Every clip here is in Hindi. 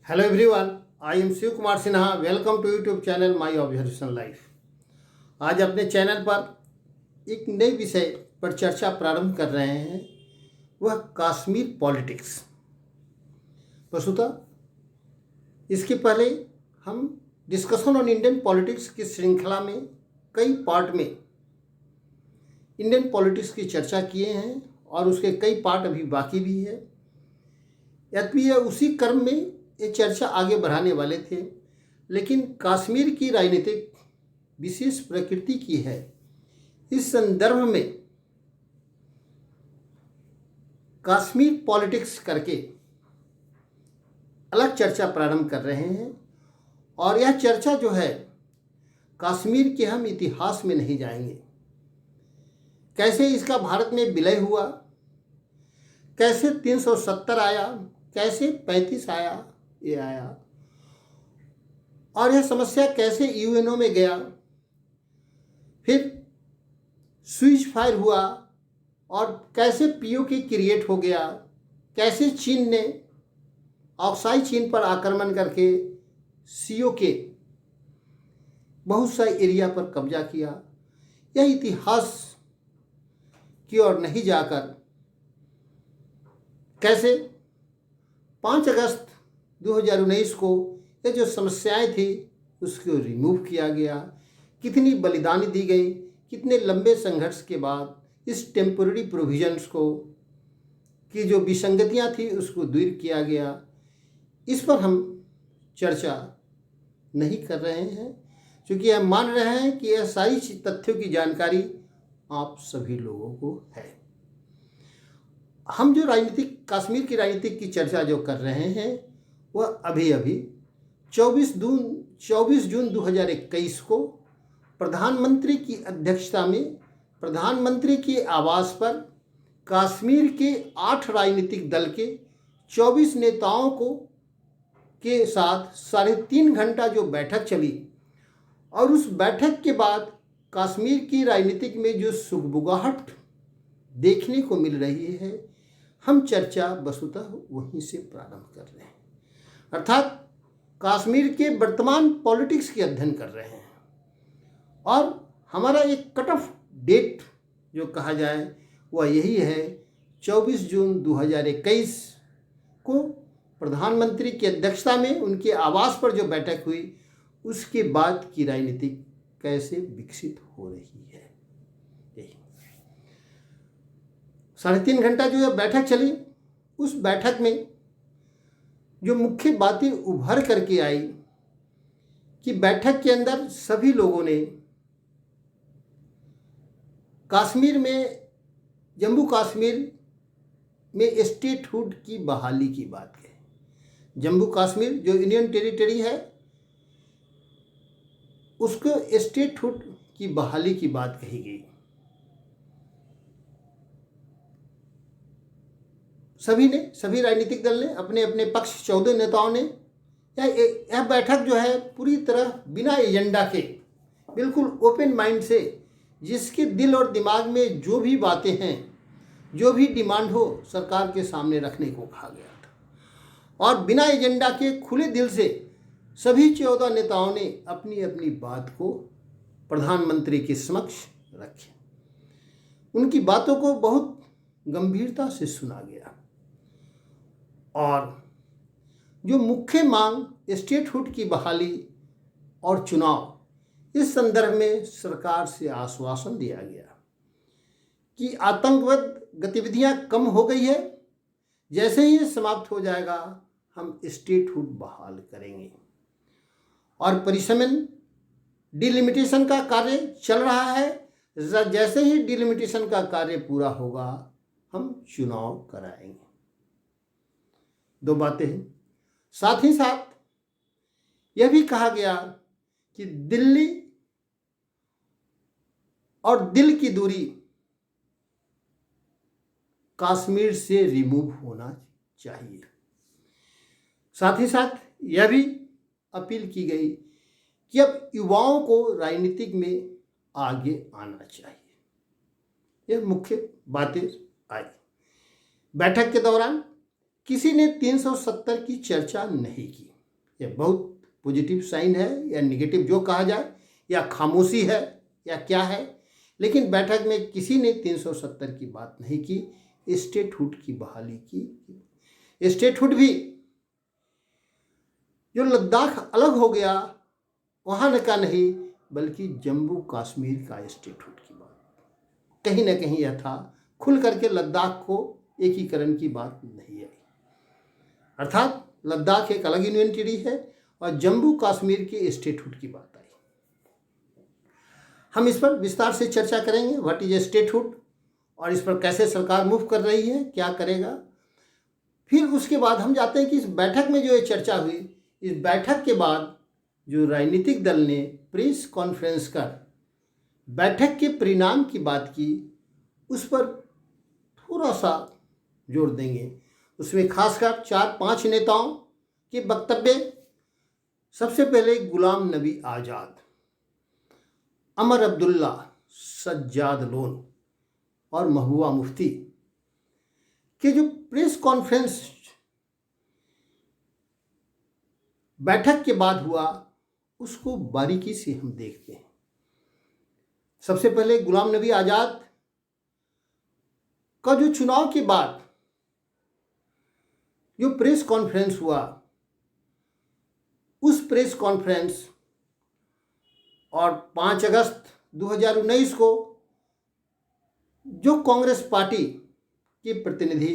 Hello everyone, I am Shiv Kumar Sinha. Welcome to YouTube channel my observation life. आज अपने चैनल पर एक नए विषय पर चर्चा प्रारंभ कर रहे हैं, वह कश्मीर पॉलिटिक्स. वस्तुतः इसके पहले हम डिस्कशन ऑन इंडियन पॉलिटिक्स की श्रृंखला में कई पार्ट में इंडियन पॉलिटिक्स की चर्चा किए हैं और उसके कई पार्ट अभी बाकी भी है. यद्यपि उसी क्रम में ये चर्चा आगे बढ़ाने वाले थे, लेकिन कश्मीर की राजनीतिक विशेष प्रकृति की है. इस संदर्भ में कश्मीर पॉलिटिक्स करके अलग चर्चा प्रारंभ कर रहे हैं. और यह चर्चा जो है, कश्मीर के हम इतिहास में नहीं जाएंगे. कैसे इसका भारत में विलय हुआ, कैसे 370 आया, कैसे 35 आया, ये आया, और यह समस्या कैसे यूएनओ में गया, फिर स्विच फायर हुआ और कैसे पीओके क्रिएट हो गया, कैसे चीन ने ऑक्साई चीन पर आक्रमण करके सीओके बहुत सा एरिया पर कब्जा किया. यह इतिहास की ओर नहीं जाकर कैसे 5 अगस्त 2019 को ये जो समस्याएं थी उसको रिमूव किया गया, कितनी बलिदानी दी गई, कितने लंबे संघर्ष के बाद इस टेम्पोररी प्रोविजंस को की जो विसंगतियां थी उसको दूर किया गया. इस पर हम चर्चा नहीं कर रहे हैं, क्योंकि हम मान रहे हैं कि यह सारी तथ्यों की जानकारी आप सभी लोगों को है. हम जो राजनीतिक कश्मीर की राजनीतिक की चर्चा जो कर रहे हैं वह अभी 24 जून 2021 को प्रधानमंत्री की अध्यक्षता में प्रधानमंत्री के आवास पर कश्मीर के 8 राजनीतिक दल के 24 नेताओं के साथ 3.5 घंटा जो बैठक चली, और उस बैठक के बाद कश्मीर की राजनीतिक में जो सुगबुगाहट देखने को मिल रही है, हम चर्चा वस्तुतः वहीं से प्रारंभ कर रहे हैं. अर्थात कश्मीर के वर्तमान पॉलिटिक्स की अध्ययन कर रहे हैं. और हमारा एक कट ऑफ डेट जो कहा जाए वह यही है, 24 जून 2021 को प्रधानमंत्री की अध्यक्षता में उनके आवास पर जो बैठक हुई, उसके बाद की राजनीति कैसे विकसित हो रही है. 3.5 घंटा जो यह बैठक चली, उस बैठक में जो मुख्य बातें उभर करके आई कि बैठक के अंदर सभी लोगों ने कश्मीर में, जम्मू कश्मीर में स्टेटहुड की बहाली की बात कही. जम्मू कश्मीर जो यूनियन टेरिटरी है उसको स्टेटहुड की बहाली की बात कही गई. सभी राजनीतिक दल ने अपने अपने पक्ष 14 नेताओं ने यह बैठक जो है पूरी तरह बिना एजेंडा के, बिल्कुल ओपन माइंड से, जिसके दिल और दिमाग में जो भी बातें हैं, जो भी डिमांड हो, सरकार के सामने रखने को कहा गया था. और बिना एजेंडा के खुले दिल से सभी 14 नेताओं ने अपनी अपनी बात को प्रधानमंत्री के समक्ष रखी. उनकी बातों को बहुत गंभीरता से सुना गया. और जो मुख्य मांग स्टेटहुड की बहाली और चुनाव, इस संदर्भ में सरकार से आश्वासन दिया गया कि आतंकवाद गतिविधियां कम हो गई है, जैसे ही समाप्त हो जाएगा हम स्टेटहुड बहाल करेंगे. और परिसमन डिलिमिटेशन का कार्य चल रहा है, जैसे ही डिलिमिटेशन का कार्य पूरा होगा हम चुनाव कराएंगे. 2 बातें हैं. साथ ही साथ यह भी कहा गया कि दिल्ली और दिल की दूरी कश्मीर से रिमूव होना चाहिए. साथ ही साथ यह भी अपील की गई कि अब युवाओं को राजनीतिक में आगे आना चाहिए. यह मुख्य बातें आई. बैठक के दौरान किसी ने 370 की चर्चा नहीं की. यह बहुत पॉजिटिव साइन है या निगेटिव जो कहा जाए, या खामोशी है या क्या है। लेकिन बैठक में किसी ने 370 की बात नहीं की, स्टेटहुड की बहाली की। स्टेटहुड भी जो लद्दाख अलग हो गया वहाँ का नहीं, बल्कि जम्मू कश्मीर का स्टेटहुड की बात कहीं ना कहीं यह था। खुल करके लद्दाख को एकीकरण की बात नहीं आई, अर्थात लद्दाख एक अलग यूनिटी है और जम्मू कश्मीर के स्टेटहुड की बात आई। हम इस पर विस्तार से चर्चा करेंगे, व्हाट इज ए स्टेटहुड, और इस पर कैसे सरकार मूव कर रही है, क्या करेगा। फिर उसके बाद हम जाते हैं कि इस बैठक में जो ये चर्चा हुई, इस बैठक के बाद जो राजनीतिक दल ने प्रेस कॉन्फ्रेंस कर बैठक के परिणाम की बात की, उस पर थोड़ा सा जोर देंगे। उसमें खासकर 4-5 नेताओं के वक्तव्य। सबसे पहले गुलाम नबी आज़ाद, अमर अब्दुल्ला, सज्जाद लोन और महबूबा मुफ्ती के जो प्रेस कॉन्फ्रेंस बैठक के बाद हुआ, उसको बारीकी से हम देखते हैं। सबसे पहले गुलाम नबी आज़ाद का जो चुनाव के बाद जो प्रेस कॉन्फ्रेंस हुआ, उस प्रेस कॉन्फ्रेंस और 5 अगस्त 2019 को जो कांग्रेस पार्टी के प्रतिनिधि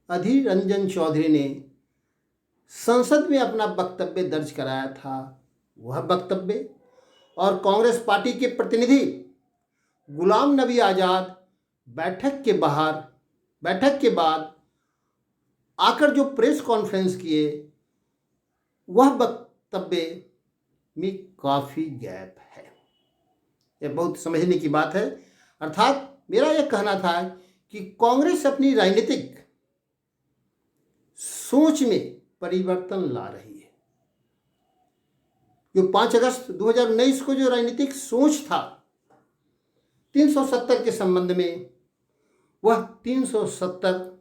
अधीर रंजन चौधरी ने संसद में अपना वक्तव्य दर्ज कराया था, वह वक्तव्य, और कांग्रेस पार्टी के प्रतिनिधि गुलाम नबी आज़ाद बैठक के बाद आकर जो प्रेस कॉन्फ्रेंस किए, वह वक्तव्य में काफ़ी गैप है। यह बहुत समझने की बात है। अर्थात मेरा यह कहना था कि कांग्रेस अपनी राजनीतिक सोच में परिवर्तन ला रही है। जो 5 अगस्त 2019 को जो राजनीतिक सोच था 370 के संबंध में, वह 370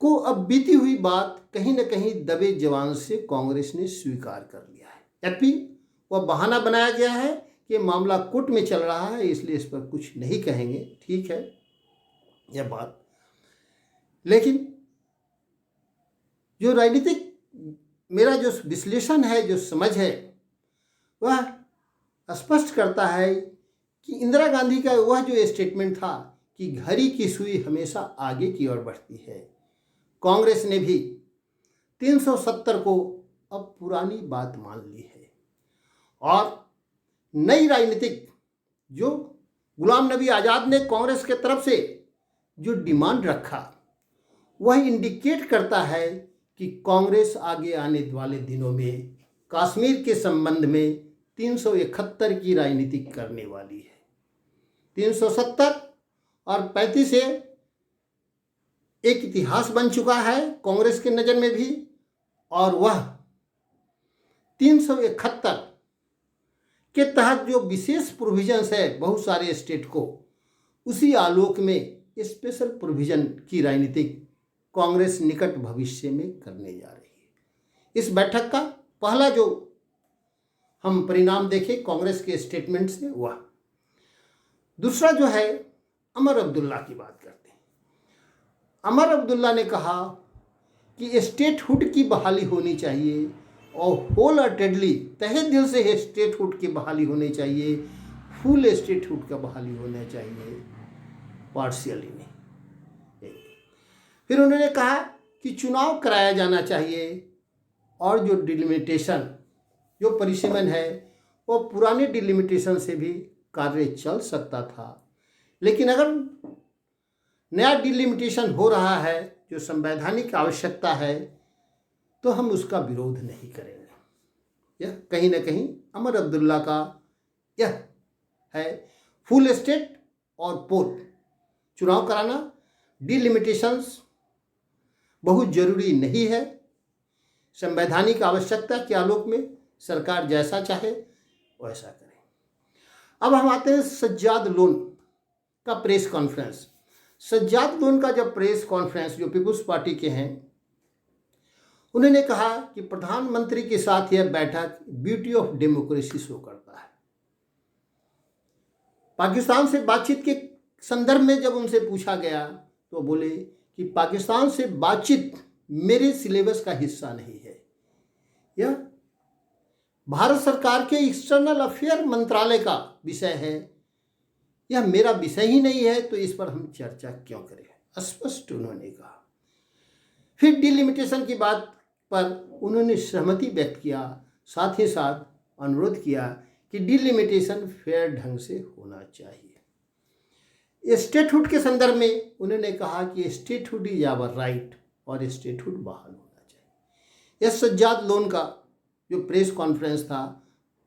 को अब बीती हुई बात कहीं न कहीं दबे जवान से कांग्रेस ने स्वीकार कर लिया है। यद्यपि वह बहाना बनाया गया है कि मामला कोर्ट में चल रहा है, इसलिए इस पर कुछ नहीं कहेंगे, ठीक है यह बात। लेकिन जो राजनीतिक मेरा जो विश्लेषण है, जो समझ है, वह स्पष्ट करता है कि इंदिरा गांधी का वह जो स्टेटमेंट था कि घड़ी की सुई हमेशा आगे की ओर बढ़ती है, कांग्रेस ने भी 370 को अब पुरानी बात मान ली है और नई राजनीतिक जो गुलाम नबी आज़ाद ने कांग्रेस के तरफ से जो डिमांड रखा, वह इंडिकेट करता है कि कांग्रेस आगे आने वाले दिनों में कश्मीर के संबंध में 371 की राजनीति करने वाली है। 370 और 35 से एक इतिहास बन चुका है कांग्रेस के नज़र में भी, और वह 371 के तहत जो विशेष प्रोविजंस है बहुत सारे स्टेट को, उसी आलोक में स्पेशल प्रोविजन की राजनीति कांग्रेस निकट भविष्य में करने जा रही है। इस बैठक का पहला जो हम परिणाम देखें कांग्रेस के स्टेटमेंट से, वह दूसरा जो है अमर अब्दुल्ला की बात करते हैं। अमर अब्दुल्ला ने कहा कि स्टेटहुड की बहाली होनी चाहिए और होल हार्टेडली तहे दिल से स्टेटहुड की बहाली होनी चाहिए, फुल स्टेटहुड का बहाली होना चाहिए, पार्शियली नहीं। फिर उन्होंने कहा कि चुनाव कराया जाना चाहिए और जो डिलिमिटेशन जो परिसीमन है वो पुराने डिलिमिटेशन से भी कार्य चल सकता था, लेकिन अगर नया डिलिमिटेशन हो रहा है जो संवैधानिक आवश्यकता है तो हम उसका विरोध नहीं करेंगे। यह कहीं ना कहीं अमर अब्दुल्ला का यह है। फुल स्टेट और पोल चुनाव कराना, डिलिमिटेशंस बहुत जरूरी नहीं है, संवैधानिक आवश्यकता के आलोक में सरकार जैसा चाहे वैसा करे। अब हम आते हैं सज्जाद लोन का प्रेस कॉन्फ्रेंस। सज्जाद लोन का जब प्रेस कॉन्फ्रेंस जो पीपुल्स पार्टी के हैं, उन्होंने कहा कि प्रधानमंत्री के साथ यह बैठक ब्यूटी ऑफ डेमोक्रेसी शो करता है। पाकिस्तान से बातचीत के संदर्भ में जब उनसे पूछा गया तो बोले कि पाकिस्तान से बातचीत मेरे सिलेबस का हिस्सा नहीं है, यह भारत सरकार के एक्सटर्नल अफेयर मंत्रालय का विषय है, यह मेरा विषय ही नहीं है, तो इस पर हम चर्चा क्यों करें, स्पष्ट उन्होंने कहा। फिर डिलिमिटेशन की बात पर उन्होंने सहमति व्यक्त किया, साथ ही साथ अनुरोध किया कि डिलिमिटेशन फेयर ढंग से होना चाहिए। स्टेटहुड के संदर्भ में उन्होंने कहा कि स्टेटहुड इज आवर राइट और स्टेटहुड बहाल होना चाहिए। यह सज्जाद लोन का जो प्रेस कॉन्फ्रेंस था,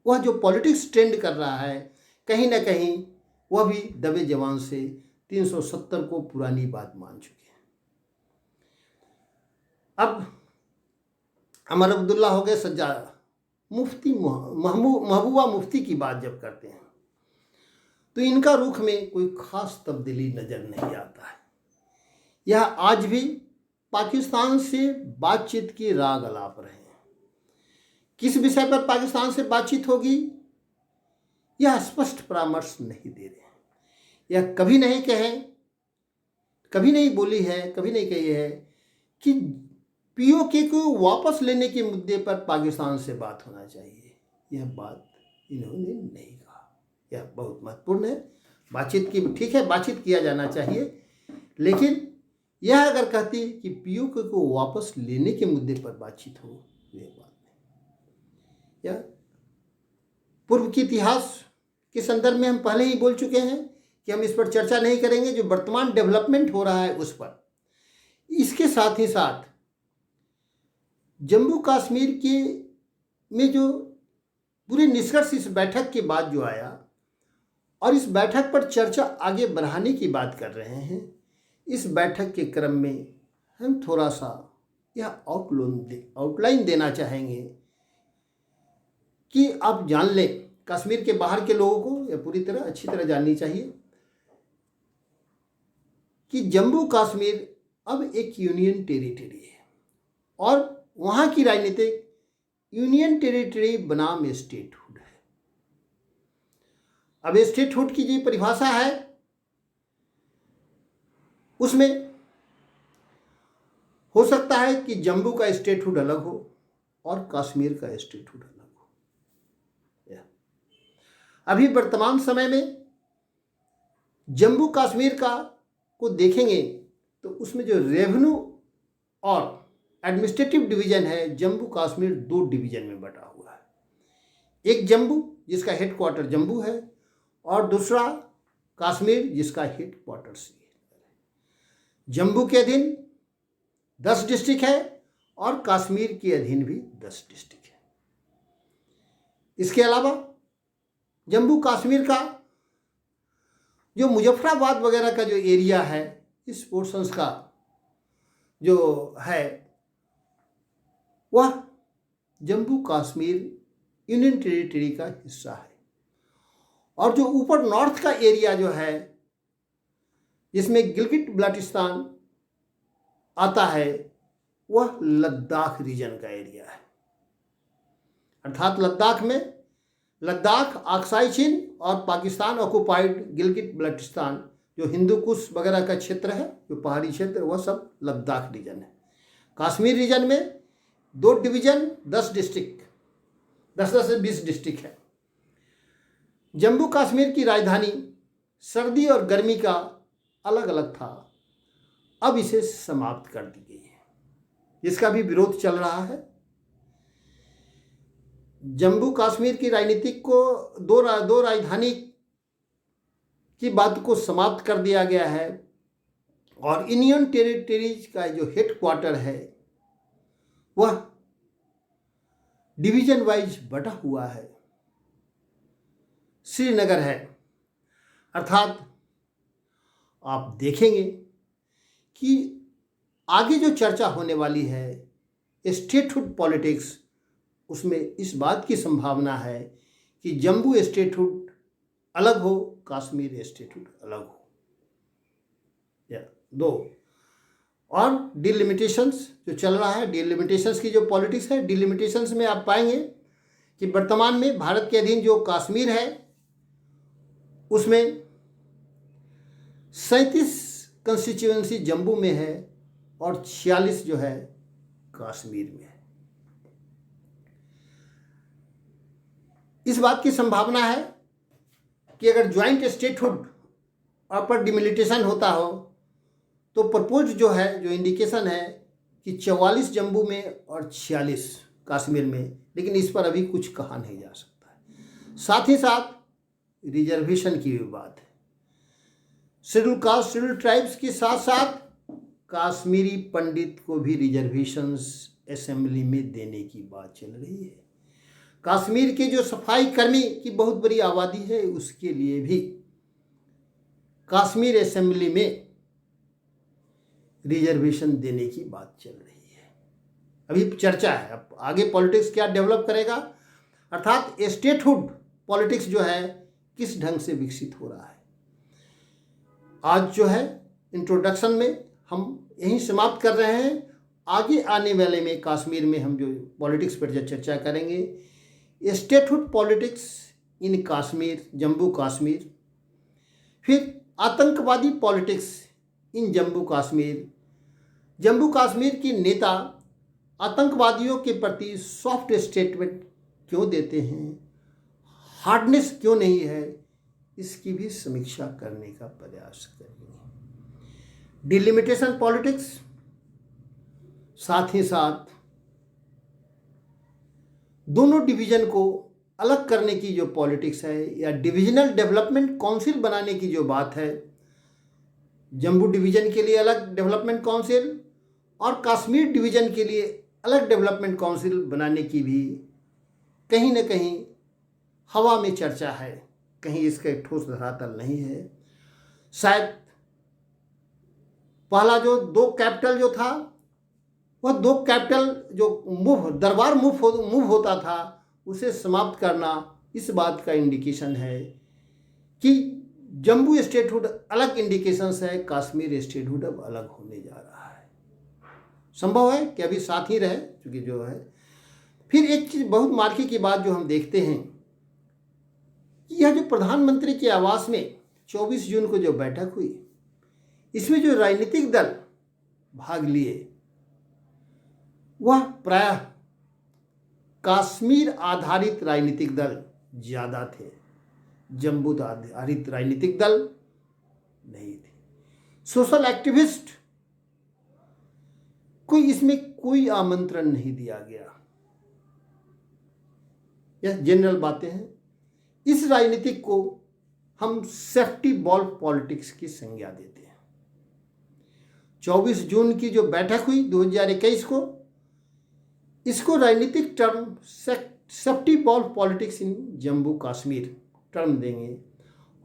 वह जो पॉलिटिक्स ट्रेंड कर रहा है, कहीं ना कहीं वह भी दबे जवान से 370 को पुरानी बात मान चुके हैं। अब अमर अब्दुल्ला हो गए, सज्जाद, मुफ्ती महबूबा मुफ्ती की बात जब करते हैं तो इनका रुख में कोई खास तब्दीली नजर नहीं आता है। यह आज भी पाकिस्तान से बातचीत की राग अलाप रहे हैं। किस विषय पर पाकिस्तान से बातचीत होगी, यह स्पष्ट परामर्श नहीं दे रहे हैं। यह कभी नहीं कहें, कभी नहीं बोली है, कभी नहीं कही है कि पीओके को वापस लेने के मुद्दे पर पाकिस्तान से बात होना चाहिए। यह बात इन्होंने नहीं कहा। यह बहुत महत्वपूर्ण है। बातचीत की, ठीक है, बातचीत किया जाना चाहिए, लेकिन यह अगर कहती कि पीओके को वापस लेने के मुद्दे पर बातचीत हो, यह बात नहीं। यह पूर्व के इतिहास के संदर्भ में हम पहले ही बोल चुके हैं कि हम इस पर चर्चा नहीं करेंगे। जो वर्तमान डेवलपमेंट हो रहा है उस पर, इसके साथ ही साथ जम्मू कश्मीर के में जो पूरे निष्कर्ष इस बैठक के बाद जो आया और इस बैठक पर चर्चा आगे बढ़ाने की बात कर रहे हैं, इस बैठक के क्रम में हम थोड़ा सा यह आउटलाइन देना चाहेंगे कि आप जान लें, कश्मीर के बाहर के लोगों को यह पूरी तरह अच्छी तरह जाननी चाहिए कि जम्मू कश्मीर अब एक यूनियन टेरिटरी है और वहाँ की राजनीतिक यूनियन टेरिटरी बनाम स्टेटहुड है। अब स्टेटहुड की जो परिभाषा है उसमें हो सकता है कि जम्मू का स्टेटहुड अलग हो और कश्मीर का स्टेटहुड अलग हो। अभी वर्तमान समय में जम्मू कश्मीर का को देखेंगे तो उसमें जो रेवेन्यू और एडमिनिस्ट्रेटिव डिवीजन है, जम्मू कश्मीर 2 डिवीजन में बटा हुआ है। एक जम्मू जिसका हेडक्वार्टर जम्मू है और दूसरा कश्मीर जिसका हेडक्वार्टर श्रीनगर है। जम्मू के अधीन 10 डिस्ट्रिक्ट है और कश्मीर के अधीन भी 10 डिस्ट्रिक्ट है। इसके अलावा जम्मू कश्मीर का जो मुजफ्फराबाद वगैरह का जो एरिया है, इस पोर्शंस का जो है वह जम्मू कश्मीर यूनियन टेरिटरी का हिस्सा है। और जो ऊपर नॉर्थ का एरिया जो है, जिसमें गिलगिट बल्टिस्तान आता है, वह लद्दाख रीजन का एरिया है। अर्थात लद्दाख में लद्दाख, अक्साई चीन और पाकिस्तान ऑक्युपाइड गिलगिट बल्टिस्तान, जो हिंदू कुश वगैरह का क्षेत्र है, जो पहाड़ी क्षेत्र, वह सब लद्दाख रीजन है। कश्मीर रीजन में 2 डिवीजन, 10 डिस्ट्रिक्ट, 10 से 20 डिस्ट्रिक्ट है। जम्मू कश्मीर की राजधानी सर्दी और गर्मी का अलग अलग था, अब इसे समाप्त कर दी गई है, जिसका भी विरोध चल रहा है। जम्मू कश्मीर की राजनीतिक को दो राजधानी की बात को समाप्त कर दिया गया है और यूनियन टेरिटरीज का जो हेडक्वार्टर है वह डिवीजन वाइज बटा हुआ है, श्रीनगर है। अर्थात आप देखेंगे कि आगे जो चर्चा होने वाली है स्टेटहुड पॉलिटिक्स, उसमें इस बात की संभावना है कि जम्मू स्टेटहुड अलग हो, कश्मीर स्टेटहुड अलग हो, या 2। और डिलिमिटेशंस जो चल रहा है, डिलिमिटेशंस की जो पॉलिटिक्स है, डिलिमिटेशंस में आप पाएंगे कि वर्तमान में भारत के अधीन जो कश्मीर है उसमें 37 कंस्टिट्यूएंसी जम्मू में है और 46 जो है कश्मीर में है। इस बात की संभावना है कि अगर ज्वाइंट स्टेटहुड पर डिमिलिटेशन होता हो तो प्रपोज जो है, जो इंडिकेशन है कि 44 जम्मू में और 46 कश्मीर में, लेकिन इस पर अभी कुछ कहा नहीं जा सकता है। साथ ही साथ रिजर्वेशन की भी बात है। शेड्यूल कास्ट, शेड्यूल ट्राइब्स के साथ साथ कश्मीरी पंडित को भी रिजर्वेशंस असेंबली में देने की बात चल रही है। कश्मीर के जो सफाई कर्मी की बहुत बड़ी आबादी है उसके लिए भी कश्मीर असेंबली में रिजर्वेशन देने की बात चल रही है। अभी चर्चा है, अब आगे पॉलिटिक्स क्या डेवलप करेगा, अर्थात स्टेटहुड पॉलिटिक्स जो है किस ढंग से विकसित हो रहा है। आज जो है इंट्रोडक्शन में हम यहीं समाप्त कर रहे हैं। आगे आने वाले में कश्मीर में हम जो पॉलिटिक्स पर चर्चा करेंगे, statehood politics in Kashmir, Jammu Kashmir, फिर आतंकवादी पॉलिटिक्स इन जम्मू कश्मीर, जम्मू कश्मीर की नेता आतंकवादियों के प्रति सॉफ्ट स्टेटमेंट क्यों देते हैं, हार्डनेस क्यों नहीं है, इसकी भी समीक्षा करने का प्रयास करेंगे। डिलिमिटेशन पॉलिटिक्स, साथ ही साथ दोनों डिवीजन को अलग करने की जो पॉलिटिक्स है या डिविजनल डेवलपमेंट काउंसिल बनाने की जो बात है, जम्मू डिवीजन के लिए अलग डेवलपमेंट काउंसिल और कश्मीर डिवीजन के लिए अलग डेवलपमेंट काउंसिल बनाने की भी कहीं न कहीं हवा में चर्चा है, कहीं इसका एक ठोस धरातल नहीं है। शायद पहला जो 2 कैपिटल जो था वह 2 कैपिटल जो दरबार मूव होता था उसे समाप्त करना इस बात का इंडिकेशन है कि जम्मू स्टेटहुड अलग इंडिकेशंस है, कश्मीर स्टेटहुड अब अलग होने जा रहा है। संभव है कि अभी साथ ही रहे, क्योंकि जो है फिर एक चीज़ बहुत मार्के की बात जो हम देखते हैं, यह जो प्रधानमंत्री के आवास में 24 जून को जो बैठक हुई, इसमें जो राजनीतिक दल भाग लिए वह प्रायः कश्मीर आधारित राजनीतिक दल ज़्यादा थे, जम्मू आधारित राजनीतिक दल नहीं थे। सोशल एक्टिविस्ट को इसमें कोई आमंत्रण नहीं दिया गया। यह जनरल बातें हैं। इस राजनीतिक को हम सेफ्टी बॉल पॉलिटिक्स की संज्ञा देते हैं। 24 जून की जो बैठक हुई 2021 को, इसको राजनीतिक term safety ball politics in Jammu Kashmir term देंगे।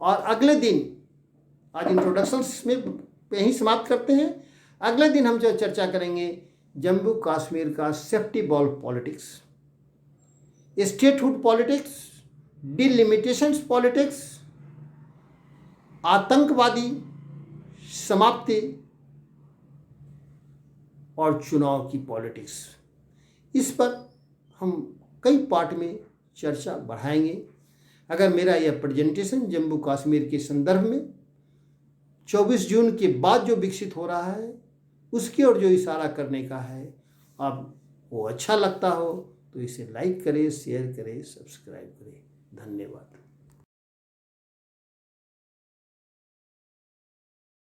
और अगले दिन, आज इंट्रोडक्शंस में यहीं समाप्त करते हैं, अगले दिन हम जो चर्चा करेंगे जम्मू कश्मीर का safety ball politics, statehood politics, delimitations politics, आतंकवादी समाप्ति और चुनाव की पॉलिटिक्स। इस पर हम कई पार्ट में चर्चा बढ़ाएंगे। अगर मेरा यह प्रेजेंटेशन जम्मू कश्मीर के संदर्भ में 24 जून के बाद जो विकसित हो रहा है उसकी ओर जो इशारा करने का है, आप वो अच्छा लगता हो तो इसे लाइक करें, शेयर करें, सब्सक्राइब करें। धन्यवाद।